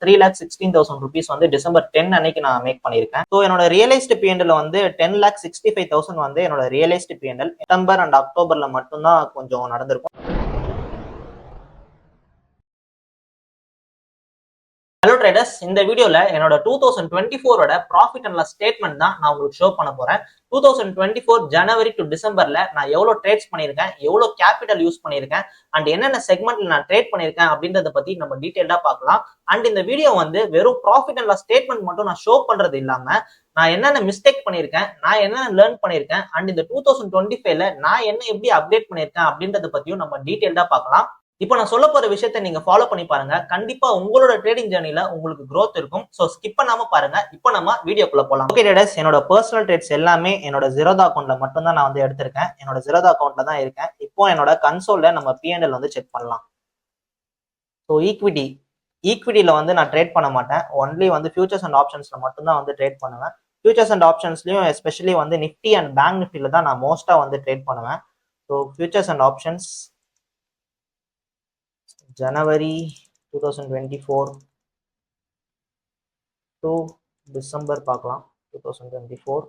3,16,000 rupees வந்து December 10 அன்னைக்கு நான் மேக் பண்ணியிருக்கேன். ஸோ என்னோட ரியலைஸ்டு பிஎன்எல் வந்து 10,65,000 வந்து என்னோட ரியலைஸ்டு பிஎன்எல் செப்டம்பர் அண்ட் அக்டோபர்ல மட்டும்தான் கொஞ்சம் நடந்திருக்கும். ஹலோ ட்ரேடர்ஸ், இந்த வீடியோல என்னோட 2024ஓட ப்ராஃபிட் அண்ட் லாஸ் ஸ்டேட்மெண்ட் தான் நான் உங்களுக்கு ஷோ பண்ண போறேன். 2024 ஜனவரி டு டிசம்பர்ல நான் எவ்வளவு ட்ரேட்ஸ் பண்ணியிருக்கேன், எவ்வளவு கேபிட்டல் யூஸ் பண்ணியிருக்கேன் அண்ட் என்னென்ன செக்மெண்ட்ல நான் ட்ரேட் பண்ணியிருக்கேன் அப்படின்றத பத்தி நம்ம டீடைல்டா பார்க்கலாம். அண்ட் இந்த வீடியோ வந்து வெறும் ப்ராஃபிட் அண்ட் லாஸ் ஸ்டேட்மெண்ட் மட்டும் நான் ஷோ பண்றது இல்லாம நான் என்னென்ன மிஸ்டேக் பண்ணியிருக்கேன், நான் என்னென்ன லேர்ன் பண்ணியிருக்கேன் அண்ட் இந்த 2025ல நான் என்ன எப்படி அப்டேட் பண்ணியிருக்கேன் அப்படின்றத பத்தியும் நம்ம டீடைல்டா பார்க்கலாம். இப்போ நான் சொல்ல போற விஷயத்தை நீங்க ஃபாலோ பண்ணி பாருங்க. கண்டிப்பா உங்களோட ட்ரேடிங் ஜர்னில உங்களுக்கு growth இருக்கும். சோ ஸ்கிப் பண்ணாம பாருங்க. இப்போ நம்ம வீடியோக்குள்ள போலாம். ஓகே ட்ரேடர்ஸ், என்னோட பர்சனல் ட்ரேட்ஸ் எல்லாமே என்னோட ஜீரோதா அக்கௌண்ட்ல மட்டும் தான் நான் வந்து எடுத்திருக்கேன். என்னோட ஜீரோதா அக்கௌண்ட்ல தான் இருக்கேன். இப்போ என்னோட கன்சோல்ல நம்ம பிஎன்எல் வந்து செக் பண்ணலாம். ஸோ ஈக்விட்டியில வந்து நான் ட்ரேட் பண்ண மாட்டேன். ஒன்லி வந்து ஃபியூச்சர்ஸ் அண்ட் ஆப்ஷன்ஸ்ல மட்டும் தான் வந்து ட்ரேட் பண்ணுவேன். ஃபியூச்சர்ஸ் அண்ட் ஆப்ஷன்ஸ்லயும் எஸ்பெஷலி வந்து நிஃப்டி அண்ட் பேங்க் நிஃப்டில தான் நான் மோஸ்டா வந்து ட்ரேட் பண்ணுவேன். So futures and options January 2024 to December பார்க்கலாம். 2024